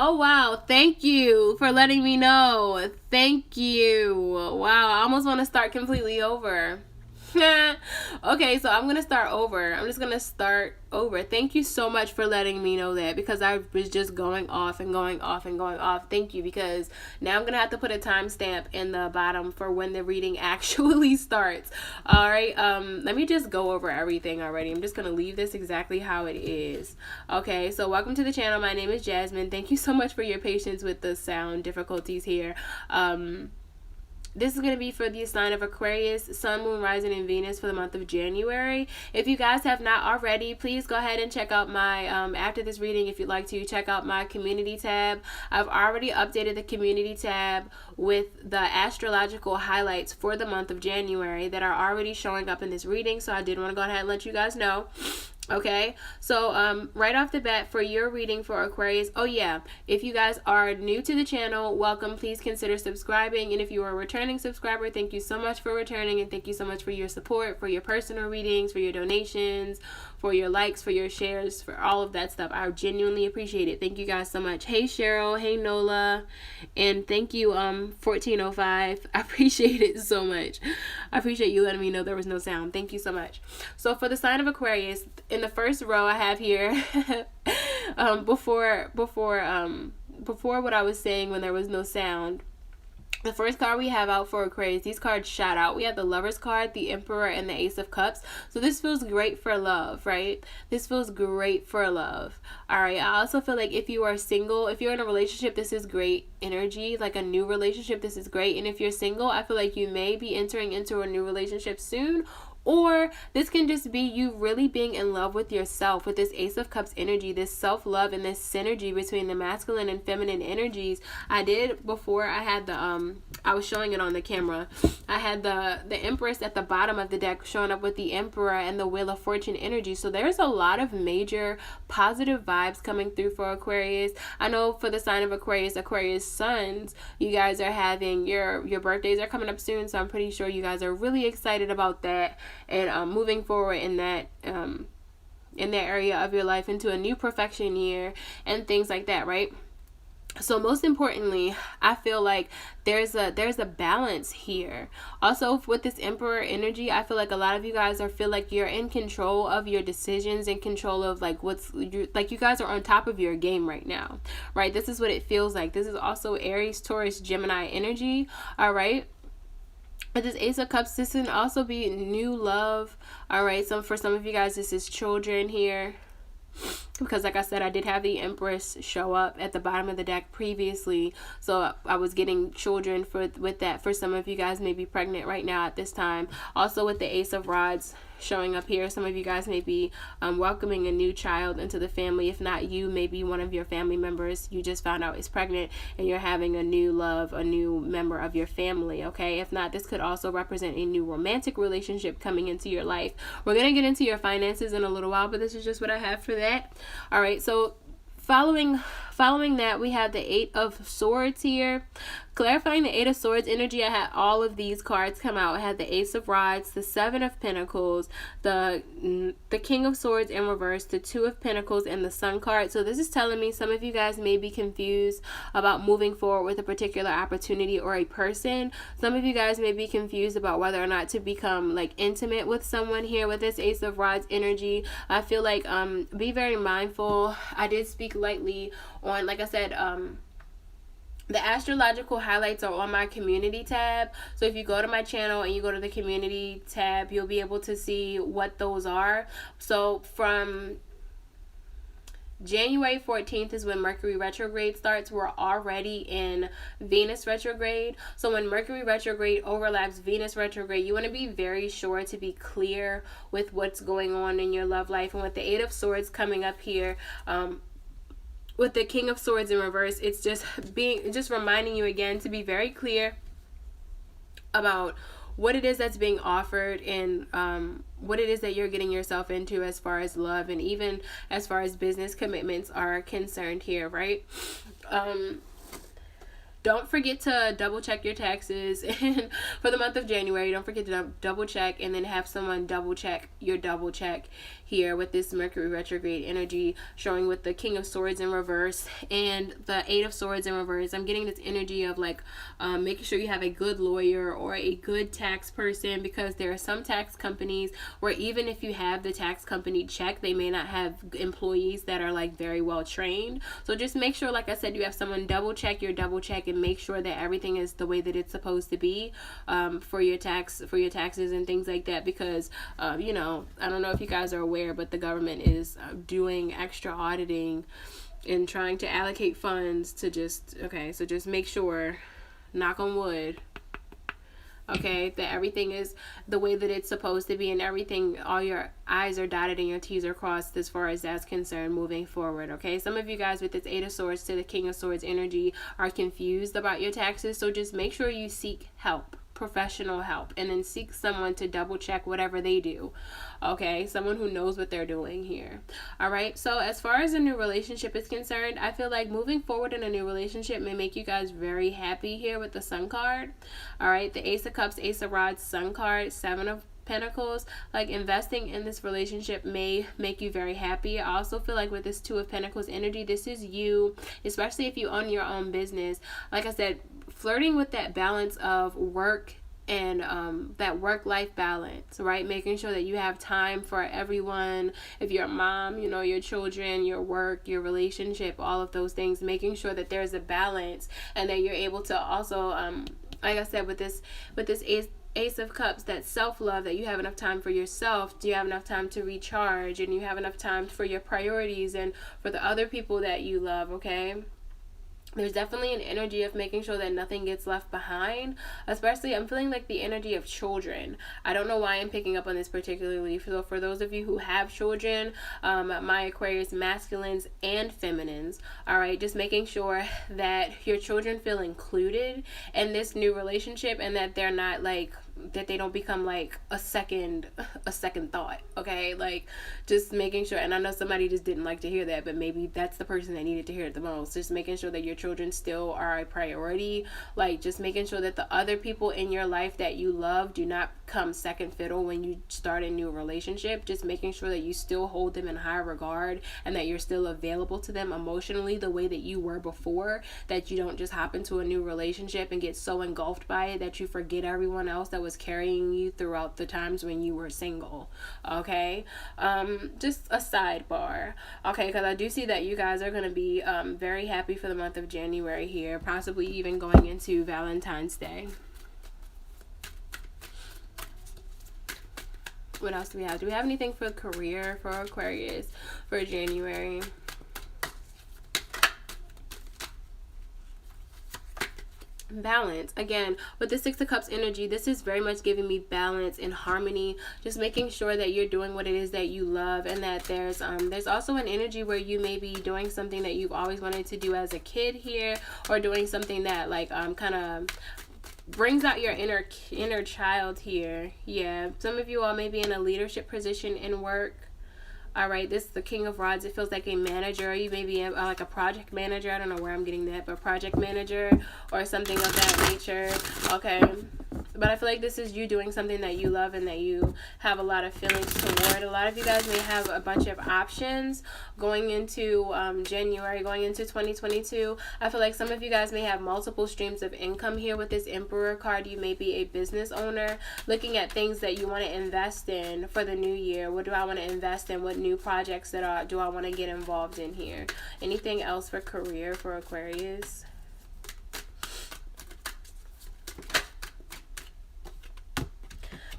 Oh, wow. Thank you for letting me know. Thank you. Wow. I almost want to start completely over. Okay, so I'm gonna start over. I'm just gonna start over. Thank you so much for letting me know that, because I was just going off and going off and going off. Thank you, because now I'm gonna have to put a timestamp in the bottom for when the reading actually starts. All right, let me just go over everything already. I'm just gonna leave this exactly how it is. Okay, so welcome to the channel. My name is Jasmine. Thank you so much for your patience with the sound difficulties here. This is going to be for the sign of Aquarius, Sun, Moon, Rising, and Venus for the month of January. If you guys have not already, please go ahead and check out my, after this reading, if you'd like to, check out my community tab. I've already updated the community tab with the astrological highlights for the month of January that are already showing up in this reading, so I did want to go ahead and let you guys know. Okay, so right off the bat for your reading for Aquarius, oh yeah, if you guys are new to the channel, welcome. Please consider subscribing, and if you are a returning subscriber, thank you so much for returning, and thank you so much for your support, for your personal readings, for your donations, for your likes, for your shares, for all of that stuff. I genuinely appreciate it. Thank you guys so much. Hey Cheryl, hey Nola, and thank you 1405. I appreciate it so much. I appreciate you letting me know there was no sound. Thank you so much. So for the sign of Aquarius, in the first row I have here before what I was saying when there was no sound, the first card we have out for Aquarius, these cards shot out. We have the Lover's card, the Emperor, and the Ace of Cups. So this feels great for love, right? This feels great for love. All right. I also feel like if you are single, if you're in a relationship, this is great energy. Like a new relationship, this is great. And if you're single, I feel like you may be entering into a new relationship soon. Or this can just be you really being in love with yourself with this Ace of Cups energy, this self-love and this synergy between the masculine and feminine energies. I did before I had the I was showing it on the camera. I had the Empress at the bottom of the deck showing up with the Emperor and the Wheel of Fortune energy. So there's a lot of major positive vibes coming through for Aquarius. I know for the sign of Aquarius, Aquarius suns, you guys are having your birthdays are coming up soon, so I'm pretty sure you guys are really excited about that. And moving forward in that area of your life into a new perfection year and things like that, right? So most importantly, I feel like there's a balance here. Also with this Emperor energy, I feel like a lot of you guys feel like you're in control of your decisions, in control of like you guys are on top of your game right now, right? This is what it feels like. This is also Aries, Taurus, Gemini energy, all right? But this Ace of Cups, this can also be new love, all right? So for some of you guys, this is children here. Because like I said, I did have the Empress show up at the bottom of the deck previously. So I was getting children with that. For some of you guys may be pregnant right now at this time. Also with the Ace of Rods showing up here, some of you guys may be welcoming a new child into the family. If not you, maybe one of your family members you just found out is pregnant and you're having a new love, a new member of your family, okay? If not, this could also represent a new romantic relationship coming into your life. We're going to get into your finances in a little while, but this is just what I have for that. All right, so following that, we have the Eight of Swords here. Clarifying the Eight of Swords energy, I had all of these cards come out. I had the Ace of Rods, the Seven of Pentacles, the King of Swords in reverse, the Two of Pentacles, and the Sun card. So this is telling me some of you guys may be confused about moving forward with a particular opportunity or a person. Some of you guys may be confused about whether or not to become like intimate with someone here with this Ace of Rods energy. I feel like be very mindful. I did speak lightly on, like I said, the astrological highlights are on my community tab. So if you go to my channel and you go to the community tab, you'll be able to see what those are. So from January 14th is when Mercury retrograde starts. We're already in Venus retrograde. So when Mercury retrograde overlaps Venus retrograde, you want to be very sure to be clear with what's going on in your love life. And with the Eight of Swords coming up here, with the King of Swords in reverse, it's just reminding you again to be very clear about what it is that's being offered and what it is that you're getting yourself into as far as love and even as far as business commitments are concerned here, right? Don't forget to double check your taxes. And for the month of January, don't forget to double check, and then have someone double check your double check here with this Mercury retrograde energy showing with the King of Swords in reverse and the Eight of Swords in reverse. I'm getting this energy of like making sure you have a good lawyer or a good tax person, because there are some tax companies where even if you have the tax company check, they may not have employees that are like very well trained. So just make sure, like I said, you have someone double check your double check and make sure that everything is the way that it's supposed to be for your taxes and things like that, because you know, I don't know if you guys are aware, but the government is doing extra auditing and trying to allocate funds to just make sure, knock on wood, okay, that everything is the way that it's supposed to be, and everything, all your I's are dotted and your T's are crossed as far as that's concerned moving forward, okay? Some of you guys with this Eight of Swords to the King of Swords energy are confused about your taxes, so just make sure you seek help, professional help, and then seek someone to double check whatever they do, okay? Someone who knows what they're doing here. All right, so as far as a new relationship is concerned, I feel like moving forward in a new relationship may make you guys very happy here with the Sun card. All right, the Ace of Cups, Ace of Rods, Sun card, Seven of Pentacles. Like, investing in this relationship may make you very happy. I also feel like with this Two of Pentacles energy, this is you, especially if you own your own business. Like I said, flirting with that balance of work and that work-life balance, right? Making sure that you have time for everyone. If you're a mom, you know, your children, your work, your relationship, all of those things, making sure that there's a balance and that you're able to also, like I said, with this Ace of Cups, that self-love, that you have enough time for yourself, do you have enough time to recharge, and you have enough time for your priorities and for the other people that you love, okay? There's definitely an energy of making sure that nothing gets left behind, especially I'm feeling like the energy of children. I don't know why I'm picking up on this particularly. So for those of you who have children, my Aquarius masculines and feminines, all right, just making sure that your children feel included in this new relationship, and that they're not like, that they don't become like a second thought, okay? Like, just making sure, and I know somebody just didn't like to hear that, but maybe that's the person that needed to hear it the most. Just making sure that your children still are a priority, like just making sure that the other people in your life that you love do not come second fiddle when you start a new relationship. Just making sure that you still hold them in high regard and that you're still available to them emotionally the way that you were before, that you don't just hop into a new relationship and get so engulfed by it that you forget everyone else that was carrying you throughout the times when you were single, okay? Just a sidebar, okay, because I do see that you guys are going to be very happy for the month of January here, possibly even going into Valentine's Day. What else do we have? Do we have anything for career for Aquarius for January? Balance. Again, with the Six of Cups energy, this is very much giving me balance and harmony, just making sure that you're doing what it is that you love, and that there's also an energy where you may be doing something that you've always wanted to do as a kid here, or doing something that like kind of brings out your inner child here. Yeah, some of you all may be in a leadership position in work. All right, this is the King of Rods. It feels like a manager. You may be like a project manager. I don't know where I'm getting that, but project manager or something of that nature. Okay, but I feel like this is you doing something that you love and that you have a lot of feelings toward. A lot of you guys may have a bunch of options going into January, going into 2022. I feel like some of you guys may have multiple streams of income here with this Emperor card. You may be a business owner looking at things that you want to invest in for the new year. What do I want to invest in? What new projects do I want to get involved in here? Anything else for career for Aquarius?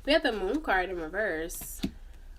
We have the Moon card in reverse.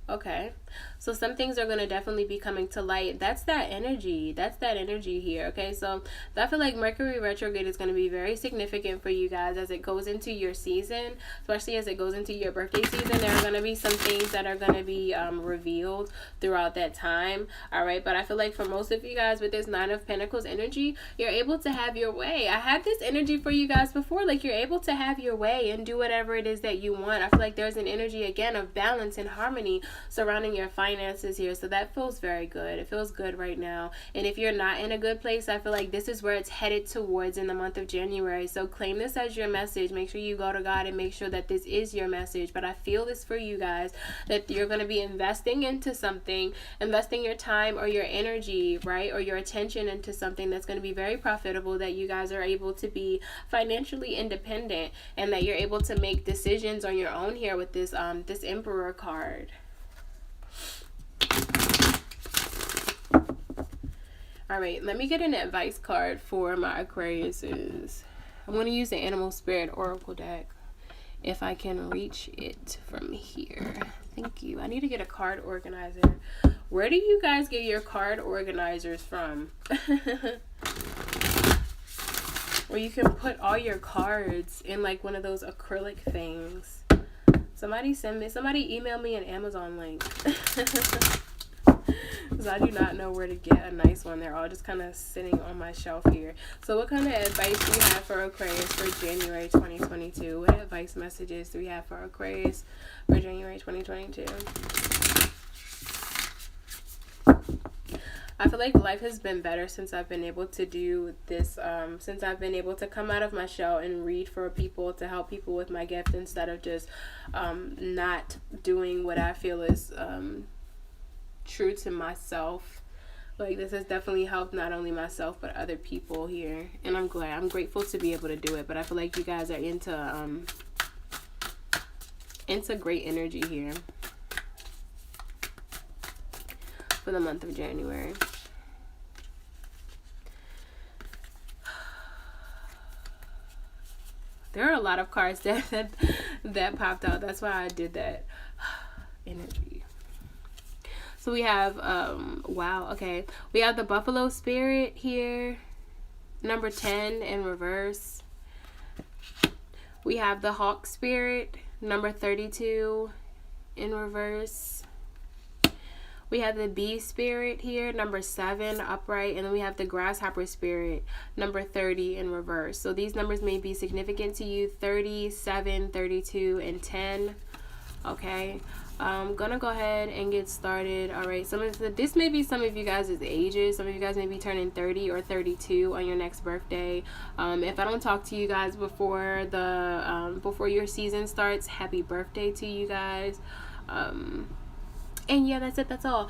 Okay, so some things are going to definitely be coming to light. That's that energy. That's that energy here. Okay, so I feel like Mercury retrograde is going to be very significant for you guys as it goes into your season, especially as it goes into your birthday season. There are going to be some things that are going to be revealed throughout that time. All right, but I feel like for most of you guys with this Nine of Pentacles energy, you're able to have your way. I had this energy for you guys before, like you're able to have your way and do whatever it is that you want. I feel like there's an energy again of balance and harmony surrounding your finances finances here, so that feels very good. It feels good right now. And if you're not in a good place, I feel like this is where it's headed towards in the month of January. So claim this as your message. Make sure you go to God and make sure that this is your message. But I feel this for you guys, that you're going to be investing into something, investing your time or your energy, right, or your attention into something that's going to be very profitable, that you guys are able to be financially independent, and that you're able to make decisions on your own here with this this Emperor card. All right, let me get an advice card for my Aquariuses. I'm going to use the Animal Spirit Oracle deck if I can reach it from here. Thank you. I need to get a card organizer. Where do you guys get your card organizers from? Where you can put all your cards in like one of those acrylic things. Somebody email me an Amazon link. Because I do not know where to get a nice one. They're all just kind of sitting on my shelf here. So what kind of advice do we have for Aquarius for January 2022? What advice messages do we have for Aquarius for January 2022? I feel like life has been better since I've been able to do this, since I've been able to come out of my shell and read for people, to help people with my gift, instead of just not doing what I feel is true to myself. Like, this has definitely helped not only myself but other people here, and I'm grateful to be able to do it. But I feel like you guys are into great energy here for the month of January. There are a lot of cards that popped out. That's why I did that. Energy. So we have wow, okay. We have the Buffalo Spirit here, number 10 in reverse. We have the Hawk Spirit, number 32 in reverse. We have the Bee Spirit here, number 7 upright, and then we have the Grasshopper Spirit, number 30 in reverse. So these numbers may be significant to you: 30, 7, 32, and 10. Okay, I'm gonna go ahead and get started. All right, this may be some of you guys' ages. Some of you guys may be turning 30 or 32 on your next birthday. If I don't talk to you guys before before your season starts, happy birthday to you guys. And yeah, that's it. That's all.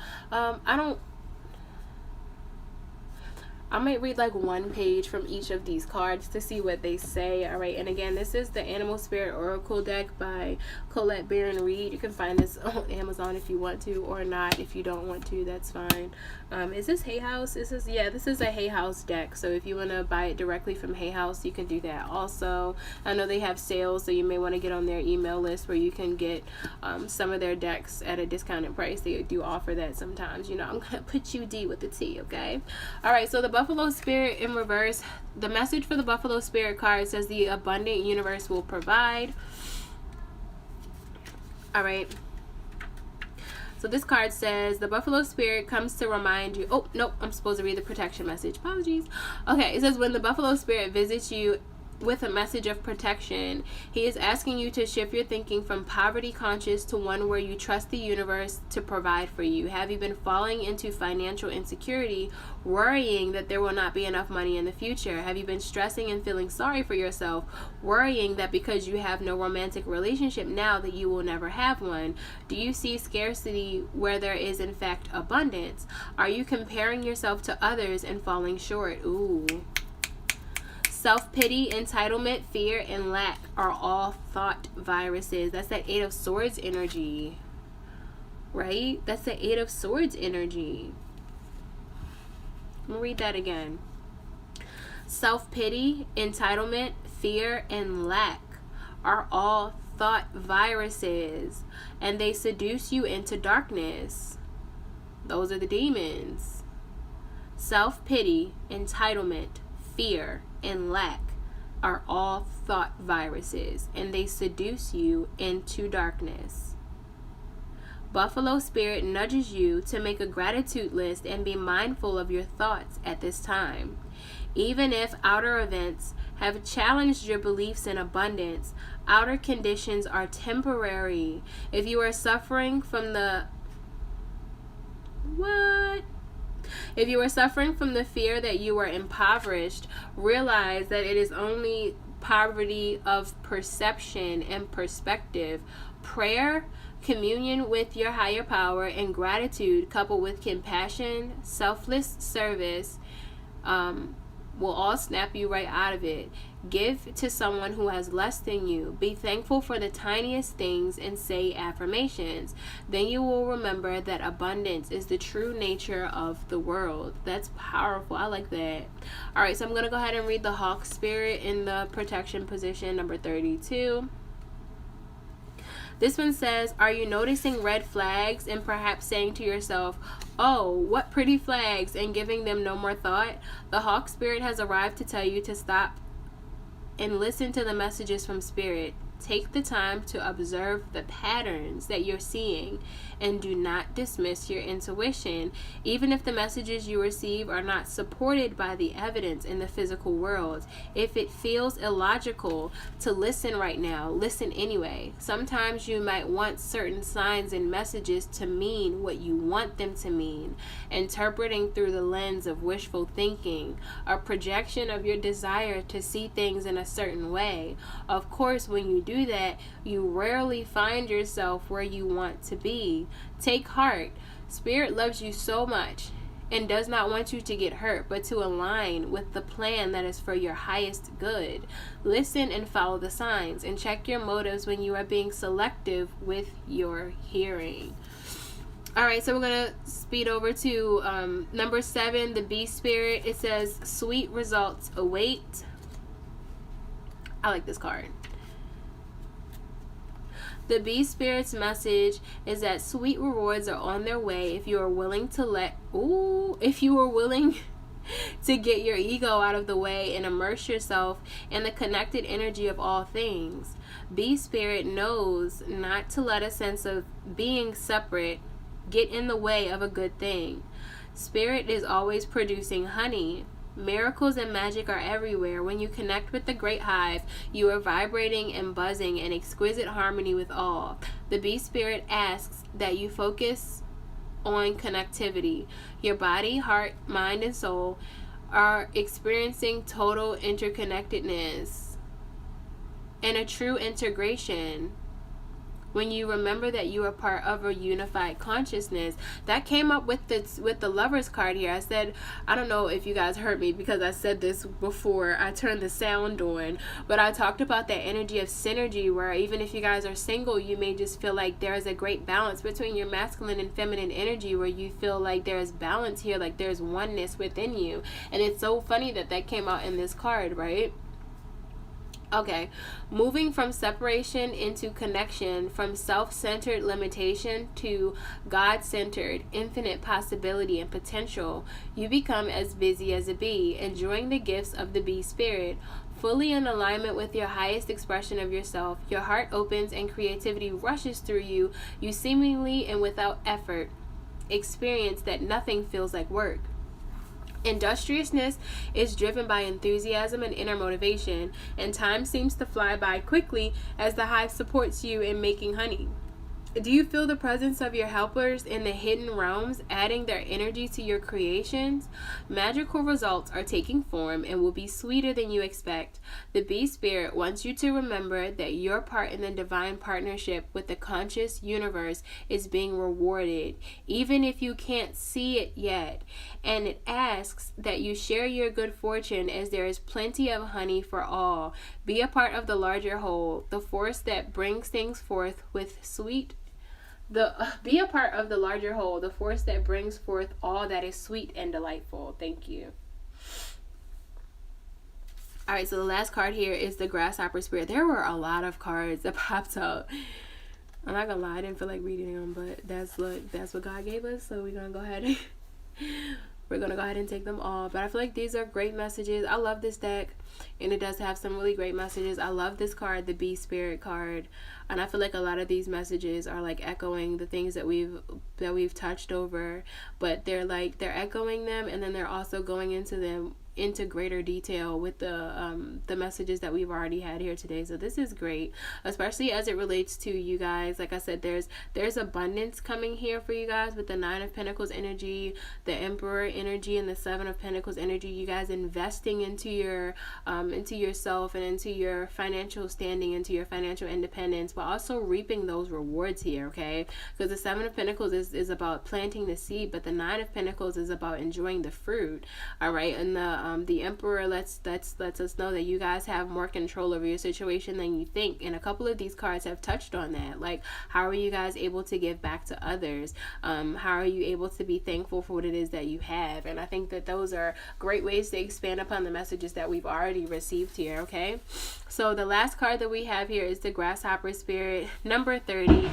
I might read like one page from each of these cards to see what they say. All right. And again, this is the Animal Spirit Oracle deck by Colette Baron Reed. You can find this on Amazon if you want to, or not. If you don't want to, that's fine. Is this Hay House? This is a Hay House deck. So if you want to buy it directly from Hay House, you can do that also. I know they have sales, so you may want to get on their email list where you can get some of their decks at a discounted price. They do offer that sometimes. You know, I'm going to put you D with the T, okay? All right, so the Buffalo Spirit in reverse. The message for the Buffalo Spirit card says the abundant universe will provide. All right. So this card says the Buffalo Spirit comes to remind you. Oh, nope. I'm supposed to read the protection message. Apologies. Okay. It says when the Buffalo Spirit visits you with a message of protection, he is asking you to shift your thinking from poverty conscious to one where you trust the universe to provide for you. Have you been falling into financial insecurity, worrying that there will not be enough money in the future? Have you been stressing and feeling sorry for yourself, worrying that because you have no romantic relationship now that you will never have one? Do you see scarcity where there is in fact abundance? Are you comparing yourself to others and falling short? Ooh. Self-pity, entitlement, fear, and lack are all thought viruses. That's that 8 of Swords energy, right? That's the 8 of Swords energy. I'm going to read that again. Self-pity, entitlement, fear, and lack are all thought viruses, and they seduce you into darkness. Those are the demons. Self-pity, entitlement, fear, and lack are all thought viruses, and they seduce you into darkness. Buffalo Spirit nudges you to make a gratitude list and be mindful of your thoughts at this time. Even if outer events have challenged your beliefs in abundance, outer conditions are temporary. If you are suffering from the What? If you are suffering from the fear that you are impoverished, realize that it is only poverty of perception and perspective. Prayer, communion with your higher power, and gratitude coupled with compassion, selfless service, will all snap you right out of it. Give to someone who has less than you. Be thankful for the tiniest things and say affirmations. Then you will remember that abundance is the true nature of the world. That's powerful. I like that. All right, so I'm going to go ahead and read the Hawk Spirit in the protection position, number 32. This one says, are you noticing red flags and perhaps saying to yourself, oh, what pretty flags, and giving them no more thought? The Hawk Spirit has arrived to tell you to stop and listen to the messages from Spirit. Take the time to observe the patterns that you're seeing and do not dismiss your intuition, even if the messages you receive are not supported by the evidence in the physical world. If it feels illogical to listen right now, listen anyway. Sometimes you might want certain signs and messages to mean what you want them to mean, interpreting through the lens of wishful thinking, a projection of your desire to see things in a certain way. Of course, when you do that, you rarely find yourself where you want to be. Take heart. Spirit loves you so much and does not want you to get hurt, but to align with the plan that is for your highest good. Listen and follow the signs, and check your motives when you are being selective with your hearing. All right, so we're going to speed over to number 7, the Bee Spirit. It says, sweet results await. I like this card. The Bee Spirit's message is that sweet rewards are on their way if you are willing to to get your ego out of the way and immerse yourself in the connected energy of all things. Bee Spirit knows not to let a sense of being separate get in the way of a good thing. Spirit is always producing honey. Miracles and magic are everywhere. When you connect with the great hive, you are vibrating and buzzing in exquisite harmony with all. The Bee Spirit asks that you focus on connectivity. Your body, heart, mind, and soul are experiencing total interconnectedness and a true integration. When you remember that you are part of a unified consciousness. That came up with the Lovers card here. I said, I don't know if you guys heard me because I said this before I turned the sound on, but I talked about that energy of synergy where even if you guys are single, you may just feel like there is a great balance between your masculine and feminine energy, where you feel like there is balance here, like there's oneness within you. And it's so funny that came out in this card, right? Okay, moving from separation into connection, from self-centered limitation to God-centered infinite possibility and potential, you become as busy as a bee, enjoying the gifts of the Bee Spirit. Fully in alignment with your highest expression of yourself, your heart opens and creativity rushes through you. You seemingly and without effort experience that nothing feels like work. Industriousness is driven by enthusiasm and inner motivation, and time seems to fly by quickly as the hive supports you in making honey. Do you feel the presence of your helpers in the hidden realms, adding their energy to your creations? Magical results are taking form and will be sweeter than you expect. The Bee Spirit wants you to remember that your part in the divine partnership with the conscious universe is being rewarded, even if you can't see it yet. And it asks that you share your good fortune, as there is plenty of honey for all. Be a part of the larger whole, the force that brings things forth with sweet be a part of the larger whole, the force that brings forth all that is sweet and delightful. Thank you. All right, so the last card here is the Grasshopper Spirit. There were a lot of cards that popped up. I'm not gonna lie, I didn't feel like reading them, but that's what God gave us, so we're gonna go ahead and take them all. But I feel like these are great messages. I love this deck, and it does have some really great messages. I love this card, the Bee Spirit card, and I feel like a lot of these messages are like echoing the things that we've touched over, but they're echoing them, and then they're also going into them into greater detail with the messages that we've already had here today. So this is great, especially as it relates to you guys. Like I said, there's abundance coming here for you guys with the Nine of Pentacles energy, the Emperor energy, and the Seven of Pentacles energy. You guys investing into yourself and into your financial standing, into your financial independence, but also reaping those rewards here, okay? Because the Seven of Pentacles is about planting the seed, but the Nine of Pentacles is about enjoying the fruit. All right, and the Emperor lets us know that you guys have more control over your situation than you think, and a couple of these cards have touched on that. Like, how are you guys able to give back to others? How are you able to be thankful for what it is that you have? And I think that those are great ways to expand upon the messages that we've already received here, okay? So the last card that we have here is the Grasshopper Spirit, number 30.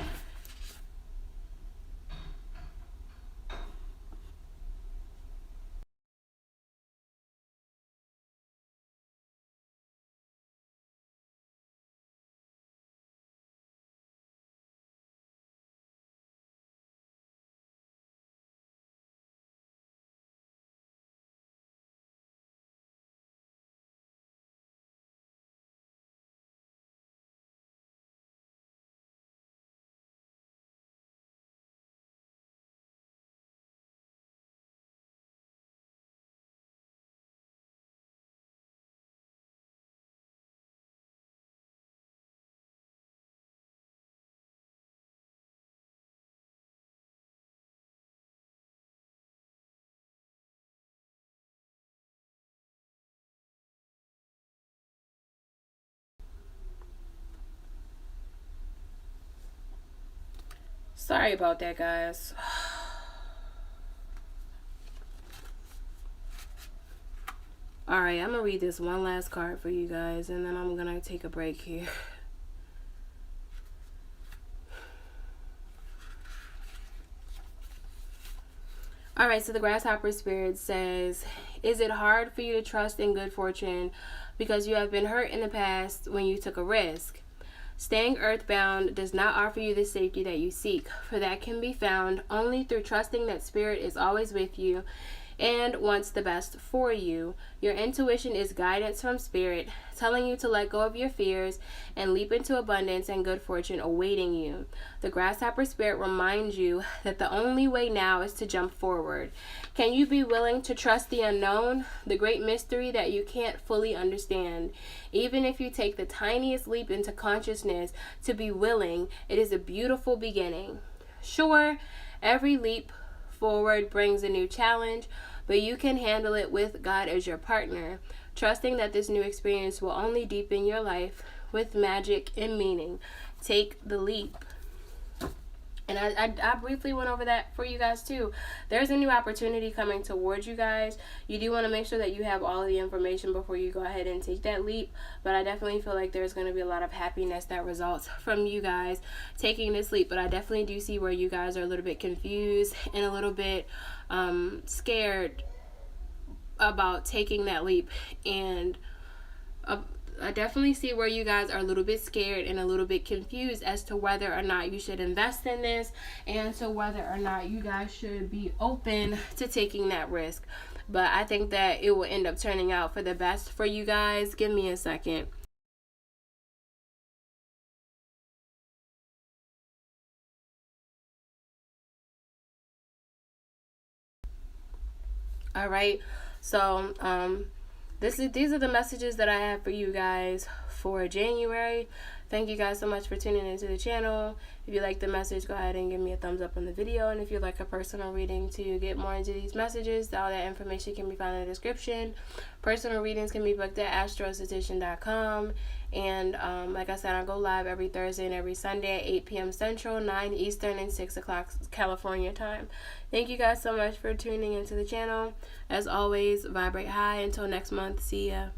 Sorry about that, guys. All right, I'm gonna read this one last card for you guys, and then I'm gonna take a break here. All right, so the Grasshopper Spirit says, is it hard for you to trust in good fortune because you have been hurt in the past when you took a risk? Staying earthbound does not offer you the safety that you seek, for that can be found only through trusting that Spirit is always with you and wants the best for you. Your intuition is guidance from Spirit, telling you to let go of your fears and leap into abundance and good fortune awaiting you. The Grasshopper Spirit reminds you that the only way now is to jump forward. Can you be willing to trust the unknown, the great mystery that you can't fully understand? Even if you take the tiniest leap into consciousness to be willing, it is a beautiful beginning. Sure, every leap forward brings a new challenge, but you can handle it with God as your partner, trusting that this new experience will only deepen your life with magic and meaning. Take the leap. And I briefly went over that for you guys too. There's a new opportunity coming towards you guys. You do want to make sure that you have all of the information before you go ahead and take that leap. But I definitely feel like there's going to be a lot of happiness that results from you guys taking this leap. But I definitely do see where you guys are a little bit confused and a little bit scared about taking that leap. And I definitely see where you guys are a little bit scared and a little bit confused as to whether or not you should invest in this and to whether or not you guys should be open to taking that risk. But I think that it will end up turning out for the best for you guys. Give me a second. All right. So, these are the messages that I have for you guys for January. Thank you guys so much for tuning into the channel. If you like the message, go ahead and give me a thumbs up on the video. And if you'd like a personal reading to get more into these messages, all that information can be found in the description. Personal readings can be booked at AstroEsthetician.com. And like I said, I go live every Thursday and every Sunday at 8 p.m. Central, 9 Eastern, and 6 o'clock California time. Thank you guys so much for tuning into the channel. As always, vibrate high. Until next month, see ya.